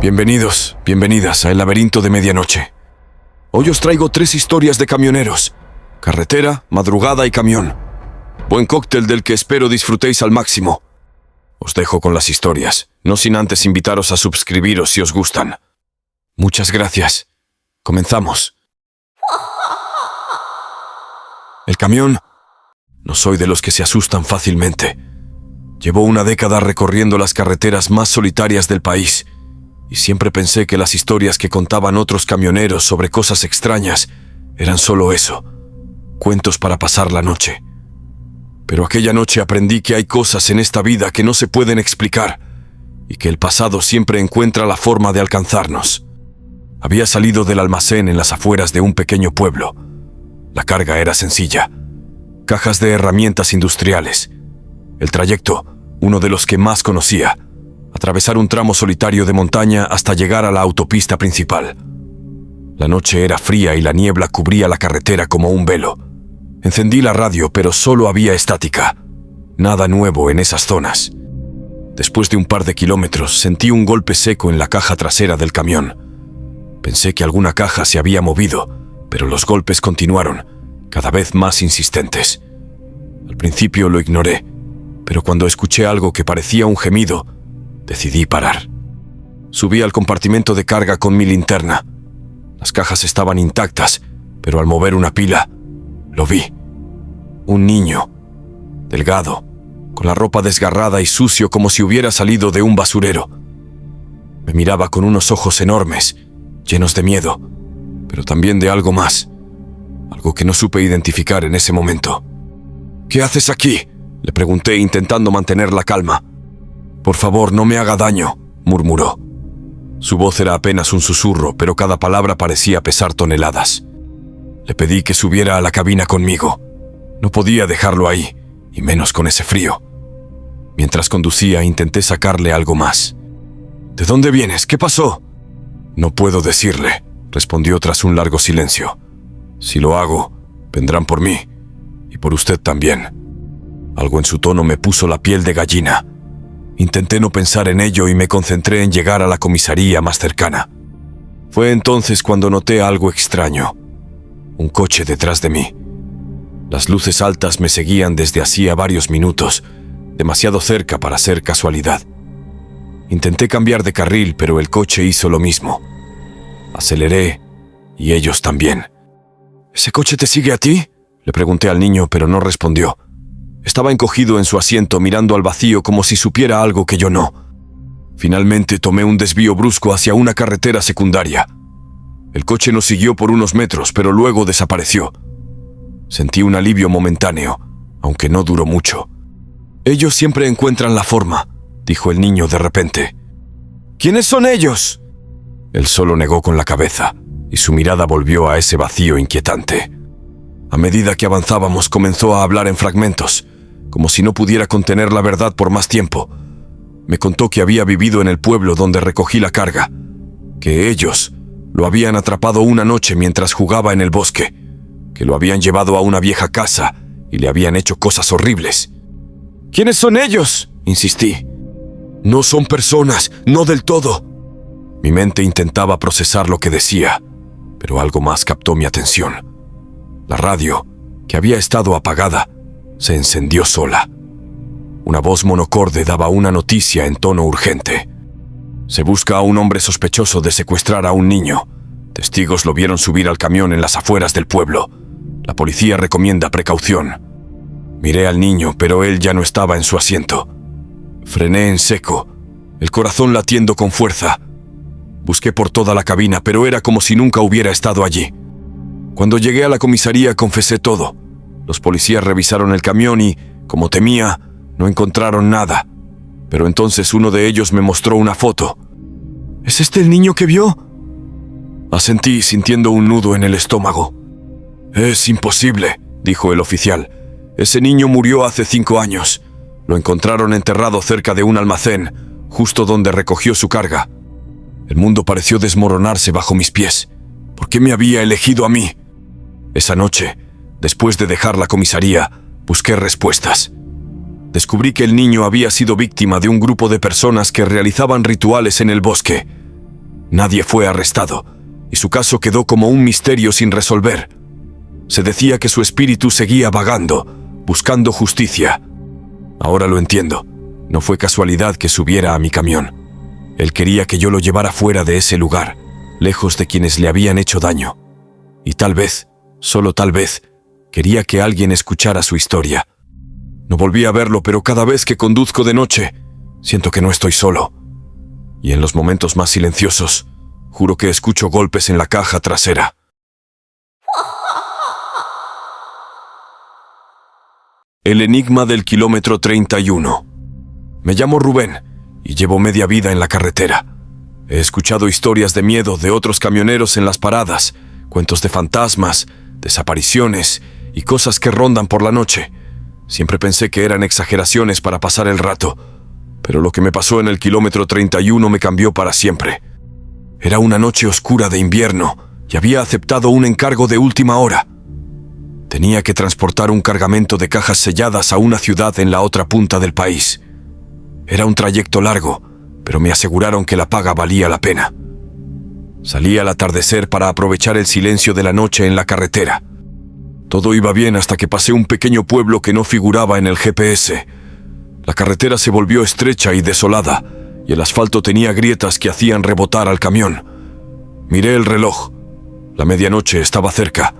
Bienvenidos, bienvenidas a El Laberinto de Medianoche. Hoy os traigo 3 historias de camioneros: carretera, madrugada y camión. Buen cóctel del que espero disfrutéis al máximo. Os dejo con las historias, no sin antes invitaros a suscribiros si os gustan. Muchas gracias. Comenzamos. El camión. No soy de los que se asustan fácilmente. Llevo una década recorriendo las carreteras más solitarias del país y siempre pensé que las historias que contaban otros camioneros sobre cosas extrañas eran solo eso, cuentos para pasar la noche. Pero aquella noche aprendí que hay cosas en esta vida que no se pueden explicar y que el pasado siempre encuentra la forma de alcanzarnos. Había salido del almacén en las afueras de un pequeño pueblo. La carga era sencilla: cajas de herramientas industriales. El trayecto, uno de los que más conocía: atravesar un tramo solitario de montaña hasta llegar a la autopista principal. La noche era fría y la niebla cubría la carretera como un velo. Encendí la radio, pero solo había estática. Nada nuevo en esas zonas. Después de un par de kilómetros, sentí un golpe seco en la caja trasera del camión. Pensé que alguna caja se había movido, pero los golpes continuaron, cada vez más insistentes. Al principio lo ignoré, pero cuando escuché algo que parecía un gemido, decidí parar. Subí al compartimento de carga con mi linterna. Las cajas estaban intactas, pero al mover una pila, lo vi. Un niño, delgado, con la ropa desgarrada y sucio como si hubiera salido de un basurero. Me miraba con unos ojos enormes, llenos de miedo, pero también de algo más, algo que no supe identificar en ese momento. «¿Qué haces aquí?», le pregunté intentando mantener la calma. «Por favor, no me haga daño», murmuró. Su voz era apenas un susurro, pero cada palabra parecía pesar toneladas. Le pedí que subiera a la cabina conmigo. No podía dejarlo ahí, y menos con ese frío. Mientras conducía, intenté sacarle algo más. «¿De dónde vienes? ¿Qué pasó?». «No puedo decirle», respondió tras un largo silencio. «Si lo hago, vendrán por mí, y por usted también». Algo en su tono me puso la piel de gallina. Intenté no pensar en ello y me concentré en llegar a la comisaría más cercana. Fue entonces cuando noté algo extraño: un coche detrás de mí. Las luces altas me seguían desde hacía varios minutos, demasiado cerca para ser casualidad. Intenté cambiar de carril, pero el coche hizo lo mismo. Aceleré, y ellos también. «¿Ese coche te sigue a ti?», le pregunté al niño, pero no respondió. Estaba encogido en su asiento mirando al vacío como si supiera algo que yo no. Finalmente tomé un desvío brusco hacia una carretera secundaria. El coche nos siguió por unos metros, pero luego desapareció. Sentí un alivio momentáneo, aunque no duró mucho. «Ellos siempre encuentran la forma», dijo el niño de repente. «¿Quiénes son ellos?». Él solo negó con la cabeza, y su mirada volvió a ese vacío inquietante. A medida que avanzábamos, comenzó a hablar en fragmentos, como si no pudiera contener la verdad por más tiempo. Me contó que había vivido en el pueblo donde recogí la carga, que ellos lo habían atrapado una noche mientras jugaba en el bosque, que lo habían llevado a una vieja casa y le habían hecho cosas horribles. «¿Quiénes son ellos?», insistí. «No son personas, no del todo». Mi mente intentaba procesar lo que decía, pero algo más captó mi atención. La radio, que había estado apagada, se encendió sola. Una voz monocorde daba una noticia en tono urgente. «Se busca a un hombre sospechoso de secuestrar a un niño. Testigos lo vieron subir al camión en las afueras del pueblo. La policía recomienda precaución». Miré al niño, pero él ya no estaba en su asiento. Frené en seco, el corazón latiendo con fuerza. Busqué por toda la cabina, pero era como si nunca hubiera estado allí. Cuando llegué a la comisaría, confesé todo. Los policías revisaron el camión y, como temía, no encontraron nada. Pero entonces uno de ellos me mostró una foto. «¿Es este el niño que vio?». Asentí, sintiendo un nudo en el estómago. «Es imposible», dijo el oficial. «Ese niño murió hace 5 años. Lo encontraron enterrado cerca de un almacén, justo donde recogió su carga». El mundo pareció desmoronarse bajo mis pies. ¿Por qué me había elegido a mí? Esa noche, después de dejar la comisaría, busqué respuestas. Descubrí que el niño había sido víctima de un grupo de personas que realizaban rituales en el bosque. Nadie fue arrestado, y su caso quedó como un misterio sin resolver. Se decía que su espíritu seguía vagando, buscando justicia. Ahora lo entiendo. No fue casualidad que subiera a mi camión. Él quería que yo lo llevara fuera de ese lugar, lejos de quienes le habían hecho daño. Y tal vez, solo tal vez, quería que alguien escuchara su historia. No volví a verlo, pero cada vez que conduzco de noche, siento que no estoy solo. Y en los momentos más silenciosos, juro que escucho golpes en la caja trasera. El enigma del kilómetro 31. Me llamo Rubén y llevo media vida en la carretera. He escuchado historias de miedo de otros camioneros en las paradas, cuentos de fantasmas, desapariciones y cosas que rondan por la noche. Siempre pensé que eran exageraciones para pasar el rato, pero lo que me pasó en el kilómetro 31 me cambió para siempre. Era una noche oscura de invierno y había aceptado un encargo de última hora. Tenía que transportar un cargamento de cajas selladas a una ciudad en la otra punta del país. Era un trayecto largo, pero me aseguraron que la paga valía la pena. Salí al atardecer para aprovechar el silencio de la noche en la carretera. Todo iba bien hasta que pasé un pequeño pueblo que no figuraba en el GPS. La carretera se volvió estrecha y desolada, y el asfalto tenía grietas que hacían rebotar al camión. Miré el reloj. La medianoche estaba cerca.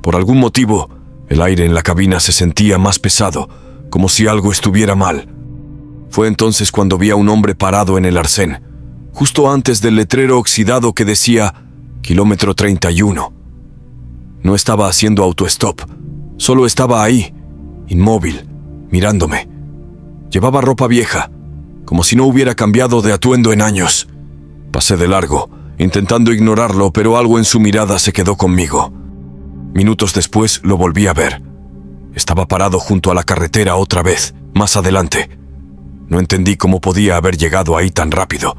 Por algún motivo, el aire en la cabina se sentía más pesado, como si algo estuviera mal. Fue entonces cuando vi a un hombre parado en el arcén, justo antes del letrero oxidado que decía kilómetro 31. No estaba haciendo autostop, solo estaba ahí, inmóvil, mirándome. Llevaba ropa vieja, como si no hubiera cambiado de atuendo en años. Pasé de largo, intentando ignorarlo, pero algo en su mirada se quedó conmigo. Minutos después lo volví a ver. Estaba parado junto a la carretera otra vez, más adelante. No entendí cómo podía haber llegado ahí tan rápido.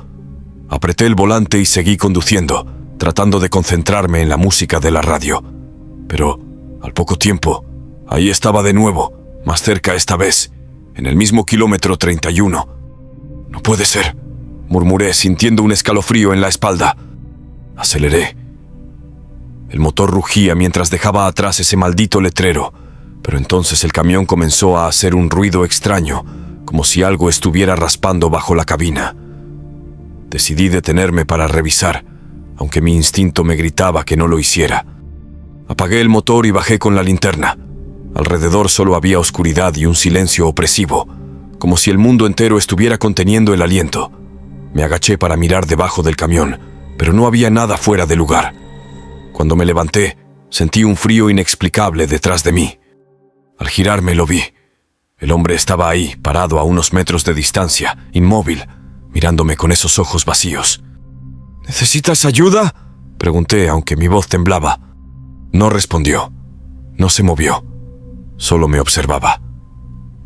Apreté el volante y seguí conduciendo, tratando de concentrarme en la música de la radio. Pero, al poco tiempo, ahí estaba de nuevo, más cerca esta vez, en el mismo kilómetro 31. No puede ser, murmuré, sintiendo un escalofrío en la espalda. Aceleré. El motor rugía mientras dejaba atrás ese maldito letrero, pero entonces el camión comenzó a hacer un ruido extraño, como si algo estuviera raspando bajo la cabina. Decidí detenerme para revisar, aunque mi instinto me gritaba que no lo hiciera. Apagué el motor y bajé con la linterna. Alrededor solo había oscuridad y un silencio opresivo, como si el mundo entero estuviera conteniendo el aliento. Me agaché para mirar debajo del camión, pero no había nada fuera de lugar. Cuando me levanté, sentí un frío inexplicable detrás de mí. Al girarme lo vi. El hombre estaba ahí, parado a unos metros de distancia, inmóvil, mirándome con esos ojos vacíos. ¿Necesitas ayuda?, pregunté, aunque mi voz temblaba. No respondió. No se movió. Solo me observaba.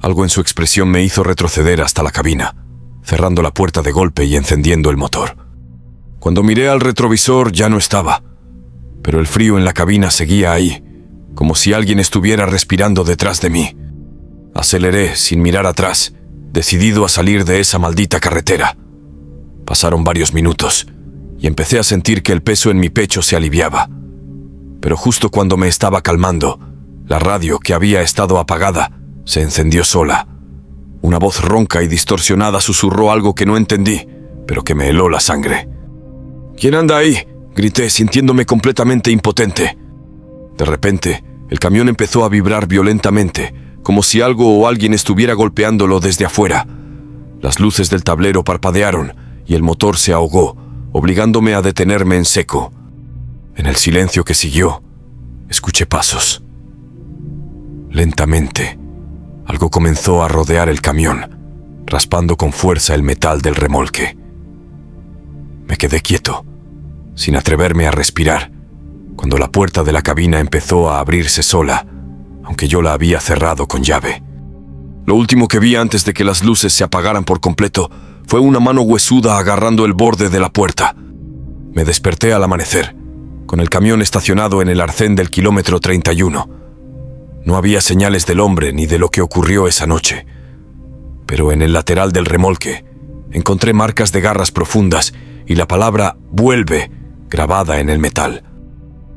Algo en su expresión me hizo retroceder hasta la cabina, cerrando la puerta de golpe y encendiendo el motor. Cuando miré al retrovisor ya no estaba, pero el frío en la cabina seguía ahí, como si alguien estuviera respirando detrás de mí. Aceleré sin mirar atrás, decidido a salir de esa maldita carretera. Pasaron varios minutos y empecé a sentir que el peso en mi pecho se aliviaba. Pero justo cuando me estaba calmando, la radio, que había estado apagada, se encendió sola. Una voz ronca y distorsionada susurró algo que no entendí, pero que me heló la sangre. ¿Quién anda ahí?, grité, sintiéndome completamente impotente. De repente, el camión empezó a vibrar violentamente, como si algo o alguien estuviera golpeándolo desde afuera. Las luces del tablero parpadearon y el motor se ahogó, obligándome a detenerme en seco. En el silencio que siguió, escuché pasos. Lentamente, algo comenzó a rodear el camión, raspando con fuerza el metal del remolque. Me quedé quieto, sin atreverme a respirar, cuando la puerta de la cabina empezó a abrirse sola, aunque yo la había cerrado con llave. Lo último que vi antes de que las luces se apagaran por completo fue una mano huesuda agarrando el borde de la puerta. Me desperté al amanecer, con el camión estacionado en el arcén del kilómetro 31. No había señales del hombre ni de lo que ocurrió esa noche, pero en el lateral del remolque encontré marcas de garras profundas y la palabra «vuelve» grabada en el metal.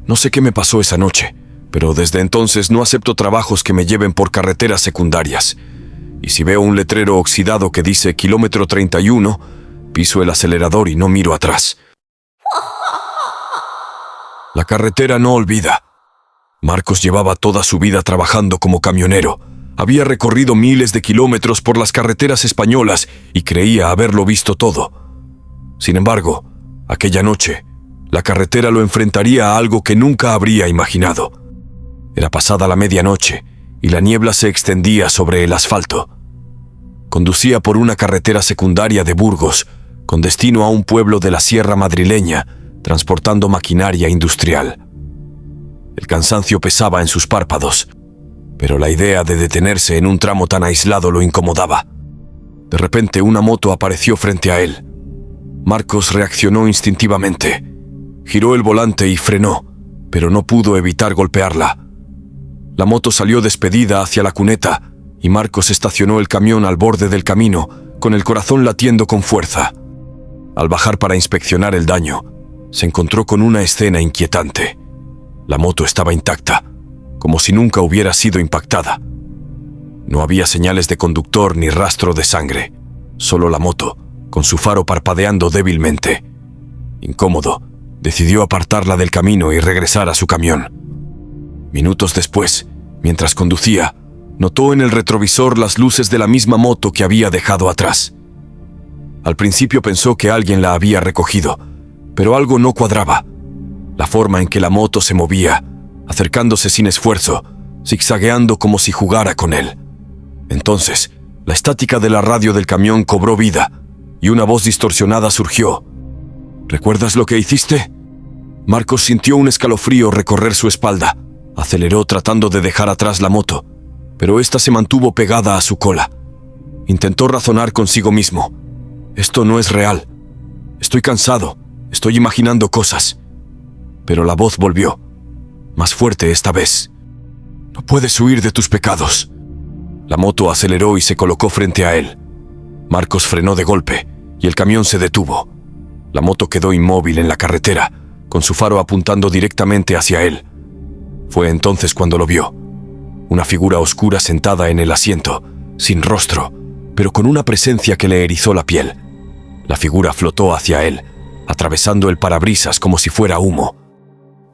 No sé qué me pasó esa noche, pero desde entonces no acepto trabajos que me lleven por carreteras secundarias. Y si veo un letrero oxidado que dice kilómetro 31, piso el acelerador y no miro atrás. La carretera no olvida. Marcos llevaba toda su vida trabajando como camionero. Había recorrido miles de kilómetros por las carreteras españolas y creía haberlo visto todo. Sin embargo, aquella noche, la carretera lo enfrentaría a algo que nunca habría imaginado. Era pasada la medianoche y la niebla se extendía sobre el asfalto. Conducía por una carretera secundaria de Burgos, con destino a un pueblo de la sierra madrileña, transportando maquinaria industrial. El cansancio pesaba en sus párpados, pero la idea de detenerse en un tramo tan aislado lo incomodaba. De repente, una moto apareció frente a él. Marcos reaccionó instintivamente. Giró el volante y frenó, pero no pudo evitar golpearla. La moto salió despedida hacia la cuneta y Marcos estacionó el camión al borde del camino, con el corazón latiendo con fuerza. Al bajar para inspeccionar el daño, se encontró con una escena inquietante. La moto estaba intacta, como si nunca hubiera sido impactada. No había señales de conductor ni rastro de sangre, solo la moto, con su faro parpadeando débilmente. Incómodo, decidió apartarla del camino y regresar a su camión. Minutos después, mientras conducía, notó en el retrovisor las luces de la misma moto que había dejado atrás. Al principio pensó que alguien la había recogido, pero algo no cuadraba. La forma en que la moto se movía, acercándose sin esfuerzo, zigzagueando como si jugara con él. Entonces, la estática de la radio del camión cobró vida y una voz distorsionada surgió. ¿Recuerdas lo que hiciste? Marcos sintió un escalofrío recorrer su espalda. Aceleró tratando de dejar atrás la moto, pero ésta se mantuvo pegada a su cola. Intentó razonar consigo mismo. Esto no es real. Estoy cansado. Estoy imaginando cosas. Pero la voz volvió, más fuerte esta vez. No puedes huir de tus pecados. La moto aceleró y se colocó frente a él. Marcos frenó de golpe y el camión se detuvo. La moto quedó inmóvil en la carretera, con su faro apuntando directamente hacia él. Fue entonces cuando lo vio. Una figura oscura sentada en el asiento, sin rostro, pero con una presencia que le erizó la piel. La figura flotó hacia él, atravesando el parabrisas como si fuera humo.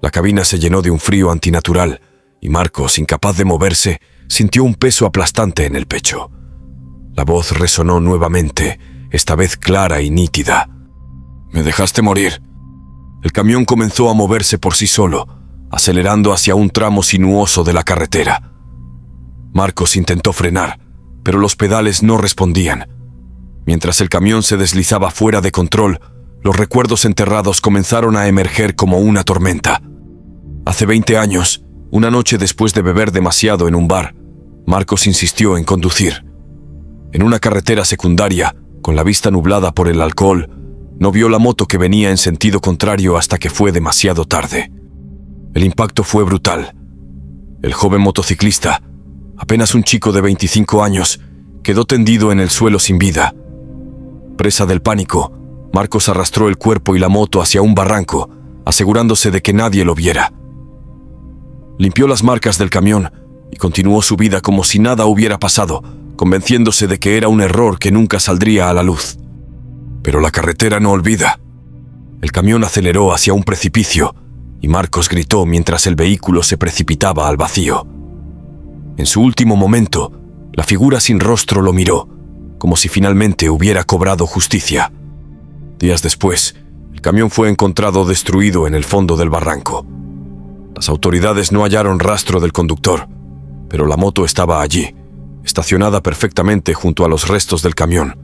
La cabina se llenó de un frío antinatural y Marcos, incapaz de moverse, sintió un peso aplastante en el pecho. La voz resonó nuevamente, esta vez clara y nítida. «Me dejaste morir». El camión comenzó a moverse por sí solo, acelerando hacia un tramo sinuoso de la carretera. Marcos intentó frenar, pero los pedales no respondían. Mientras el camión se deslizaba fuera de control, los recuerdos enterrados comenzaron a emerger como una tormenta. Hace 20 años, una noche después de beber demasiado en un bar, Marcos insistió en conducir. En una carretera secundaria, con la vista nublada por el alcohol, no vio la moto que venía en sentido contrario hasta que fue demasiado tarde. El impacto fue brutal. El joven motociclista, apenas un chico de 25 años, quedó tendido en el suelo sin vida. Presa del pánico, Marcos arrastró el cuerpo y la moto hacia un barranco, asegurándose de que nadie lo viera. Limpió las marcas del camión y continuó su vida como si nada hubiera pasado, convenciéndose de que era un error que nunca saldría a la luz. Pero la carretera no olvida. El camión aceleró hacia un precipicio y Marcos gritó mientras el vehículo se precipitaba al vacío. En su último momento, la figura sin rostro lo miró, como si finalmente hubiera cobrado justicia. Días después, el camión fue encontrado destruido en el fondo del barranco. Las autoridades no hallaron rastro del conductor, pero la moto estaba allí, estacionada perfectamente junto a los restos del camión,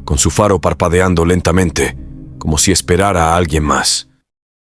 con su faro parpadeando lentamente, como si esperara a alguien más.